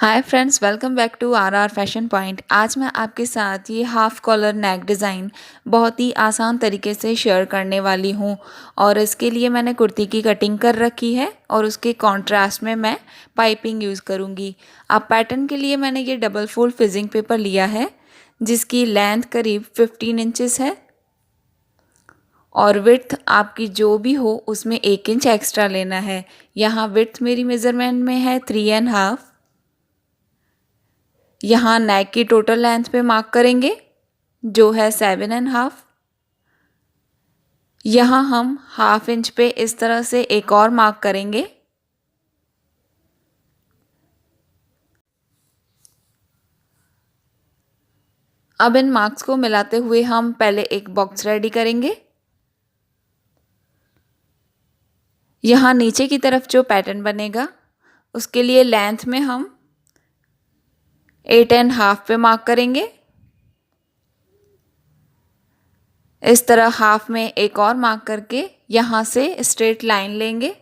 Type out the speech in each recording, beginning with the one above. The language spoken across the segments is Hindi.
Hi friends, welcome back to our fashion point. आज मैं आपके साथ ये हाफ कॉलर नेक डिज़ाइन बहुत ही आसान तरीके से शेयर करने वाली हूँ। और इसके लिए मैंने कुर्ती की कटिंग कर रखी है और उसके कॉन्ट्रास्ट में मैं पाइपिंग यूज़ करूँगी। अब पैटर्न के लिए मैंने ये डबल फोल्ड फिजिंग पेपर लिया है जिसकी लेंथ करीब 15 इंचेस है और विड्थ आपकी जो भी हो उसमें 1 इंच एक्स्ट्रा लेना है। यहाँ विड्थ मेरी मेज़रमेंट में है 3.5। यहाँ नेक की टोटल लेंथ पे मार्क करेंगे जो है 7.5। यहाँ हम हाफ इंच पे इस तरह से एक और मार्क करेंगे। अब इन मार्क्स को मिलाते हुए हम पहले एक बॉक्स रेडी करेंगे। यहाँ नीचे की तरफ जो पैटर्न बनेगा उसके लिए लेंथ में हम 8.5 पे मार्क करेंगे। इस तरह हाफ में एक और मार्क करके यहाँ से स्ट्रेट लाइन लेंगे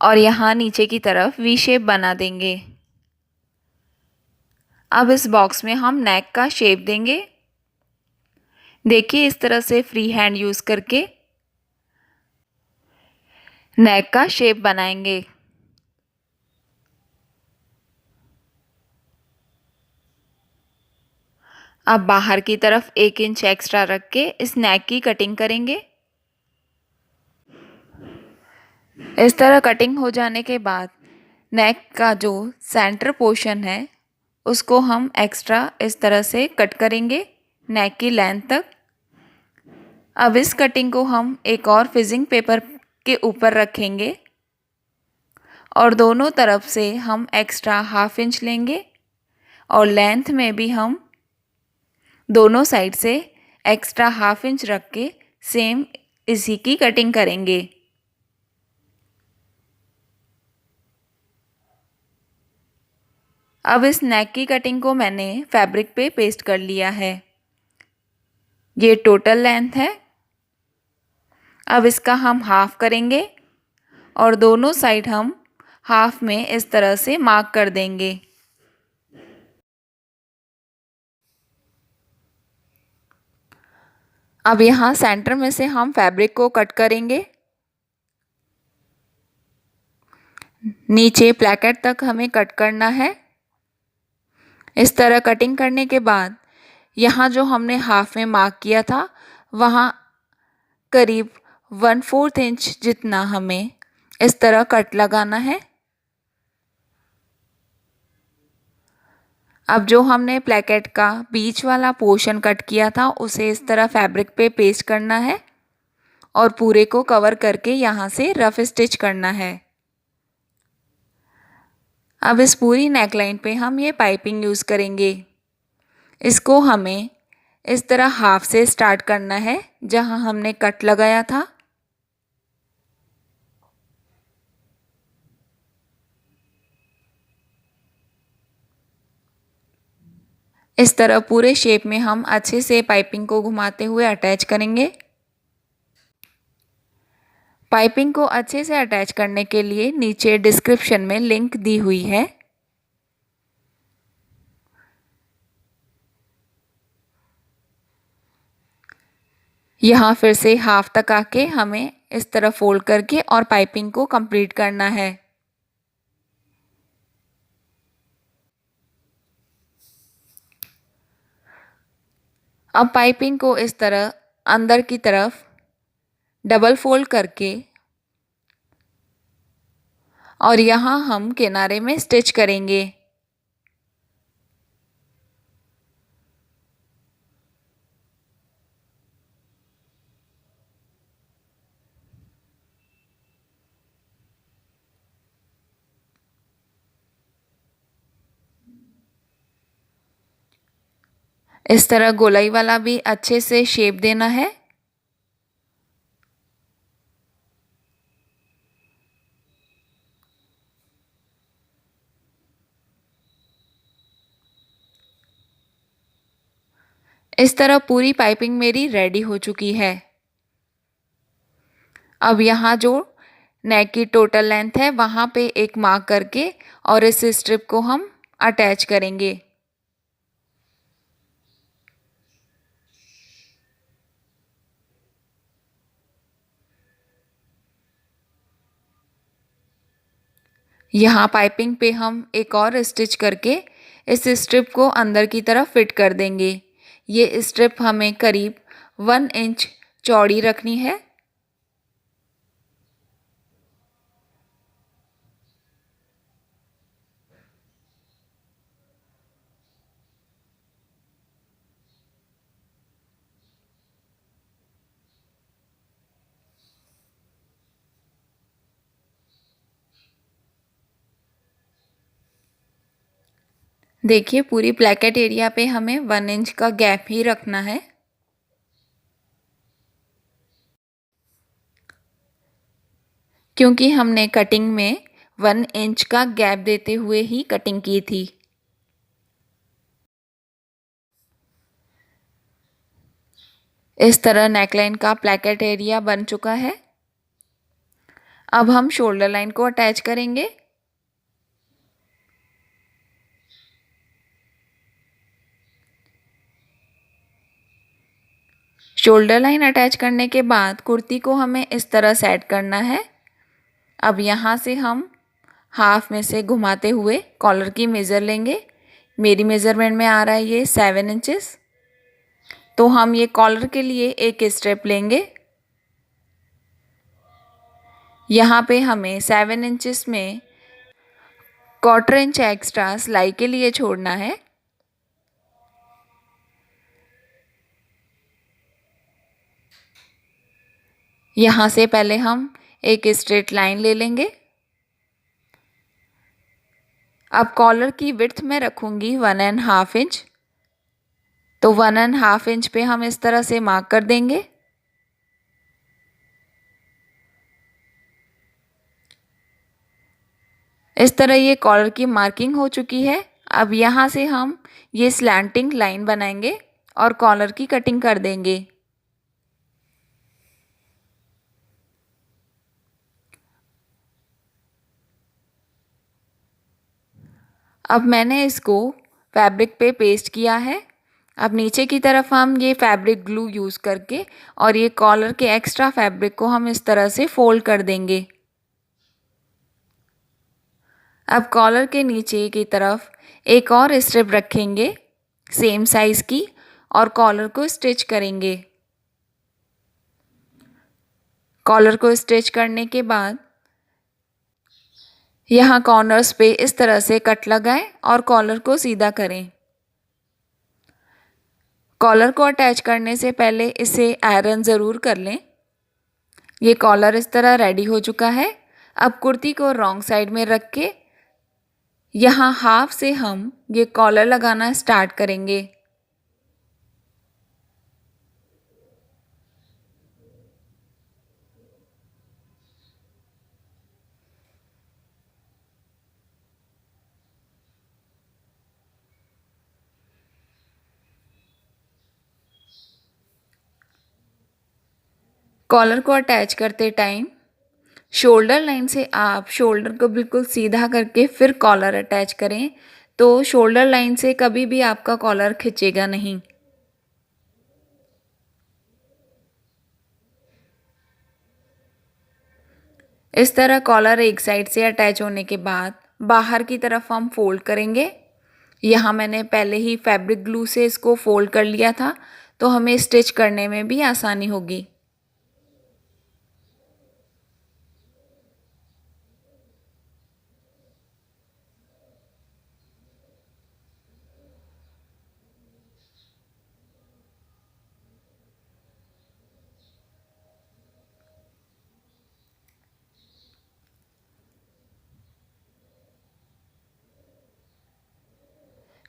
और यहाँ नीचे की तरफ वी शेप बना देंगे। अब इस बॉक्स में हम नेक का शेप देंगे। देखिए इस तरह से फ्री हैंड यूज़ करके नेक का शेप बनाएंगे। अब बाहर की तरफ 1 इंच एक्स्ट्रा रख के इस नेक की कटिंग करेंगे। इस तरह कटिंग हो जाने के बाद नेक का जो सेंटर पोर्शन है उसको हम एक्स्ट्रा इस तरह से कट करेंगे नेक की लेंथ तक। अब इस कटिंग को हम एक और फिजिंग पेपर के ऊपर रखेंगे और दोनों तरफ से हम एक्स्ट्रा हाफ इंच लेंगे और लेंथ में भी हम दोनों साइड से एक्स्ट्रा हाफ इंच रख के सेम इसी की कटिंग करेंगे। अब इस नेक की कटिंग को मैंने फैब्रिक पे पेस्ट कर लिया है। ये टोटल लेंथ है। अब इसका हम हाफ करेंगे और दोनों साइड हम हाफ में इस तरह से मार्क कर देंगे। अब यहाँ सेंटर में से हम फैब्रिक को कट करेंगे। नीचे प्लैकेट तक हमें कट करना है। इस तरह कटिंग करने के बाद यहाँ जो हमने हाफ में मार्क किया था वहाँ करीब 1/4 इंच जितना हमें इस तरह कट लगाना है। अब जो हमने प्लैकेट का बीच वाला पोर्शन कट किया था उसे इस तरह फैब्रिक पे पेस्ट करना है और पूरे को कवर करके यहाँ से रफ स्टिच करना है। अब इस पूरी नेकलाइन पे हम ये पाइपिंग यूज़ करेंगे। इसको हमें इस तरह हाफ से स्टार्ट करना है जहाँ हमने कट लगाया था। इस तरह पूरे शेप में हम अच्छे से पाइपिंग को घुमाते हुए अटैच करेंगे। पाइपिंग को अच्छे से अटैच करने के लिए नीचे डिस्क्रिप्शन में लिंक दी हुई है। यहाँ फिर से हाफ तक आके हमें इस तरह फोल्ड करके और पाइपिंग को कंप्लीट करना है। अब पाइपिंग को इस तरह अंदर की तरफ डबल फोल्ड करके और यहाँ हम किनारे में स्टिच करेंगे। इस तरह गोलाई वाला भी अच्छे से शेप देना है। इस तरह पूरी पाइपिंग मेरी रेडी हो चुकी है। अब यहाँ जो नेक की टोटल लेंथ है वहाँ पे एक मार्क करके और इस स्ट्रिप को हम अटैच करेंगे। यहाँ पाइपिंग पे हम एक और स्टिच करके इस स्ट्रिप को अंदर की तरफ फिट कर देंगे। ये स्ट्रिप हमें करीब 1 इंच चौड़ी रखनी है। देखिए पूरी प्लेकेट एरिया पे हमें 1 इंच का गैप ही रखना है। क्योंकि हमने कटिंग में 1 इंच का गैप देते हुए ही कटिंग की थी। इस तरह नेकलाइन का प्लेकेट एरिया बन चुका है। अब हम शोल्डर लाइन को अटैच करेंगे। शोल्डर लाइन अटैच करने के बाद कुर्ती को हमें इस तरह सेट करना है। अब यहाँ से हम हाफ में से घुमाते हुए कॉलर की मेज़र लेंगे। मेरी मेज़रमेंट में आ रहा है ये 7 इंचेस। तो हम ये कॉलर के लिए एक स्टेप लेंगे। यहाँ पे हमें 7 इंचेस में 1/4 इंच एक्स्ट्रा सिलाई के लिए छोड़ना है। यहाँ से पहले हम एक स्ट्रेट लाइन ले लेंगे। अब कॉलर की विड्थ में रखूँगी 1.5 इंच। तो 1.5 इंच पे हम इस तरह से मार्क कर देंगे। इस तरह ये कॉलर की मार्किंग हो चुकी है। अब यहाँ से हम ये स्लैंटिंग लाइन बनाएंगे और कॉलर की कटिंग कर देंगे। अब मैंने इसको फैब्रिक पे पेस्ट किया है। अब नीचे की तरफ हम ये फैब्रिक ग्लू यूज़ करके और ये कॉलर के एक्स्ट्रा फैब्रिक को हम इस तरह से फोल्ड कर देंगे। अब कॉलर के नीचे की तरफ एक और स्ट्रिप रखेंगे सेम साइज़ की और कॉलर को स्टिच करेंगे। कॉलर को स्टिच करने के बाद यहाँ कॉर्नर्स पे इस तरह से कट लगाएं और कॉलर को सीधा करें। कॉलर को अटैच करने से पहले इसे आयरन ज़रूर कर लें। ये कॉलर इस तरह रेडी हो चुका है। अब कुर्ती को रॉन्ग साइड में रख के यहाँ हाफ से हम ये कॉलर लगाना स्टार्ट करेंगे। कॉलर को अटैच करते टाइम शोल्डर लाइन से आप शोल्डर को बिल्कुल सीधा करके फिर कॉलर अटैच करें, तो शोल्डर लाइन से कभी भी आपका कॉलर खिंचेगा नहीं। इस तरह कॉलर एक साइड से अटैच होने के बाद बाहर की तरफ हम फोल्ड करेंगे। यहाँ मैंने पहले ही फैब्रिक ग्लू से इसको फोल्ड कर लिया था, तो हमें स्टिच करने में भी आसानी होगी।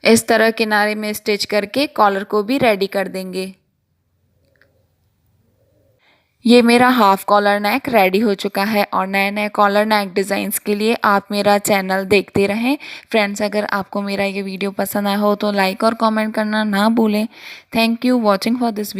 इस तरह किनारे में स्टिच करके कॉलर को भी रेडी कर देंगे। ये मेरा हाफ कॉलर नेक रेडी हो चुका है और नए नए कॉलर नेक डिज़ाइंस के लिए आप मेरा चैनल देखते रहें। फ्रेंड्स, अगर आपको मेरा ये वीडियो पसंद आया हो तो लाइक और कमेंट करना ना भूलें। Thank you watching for this video.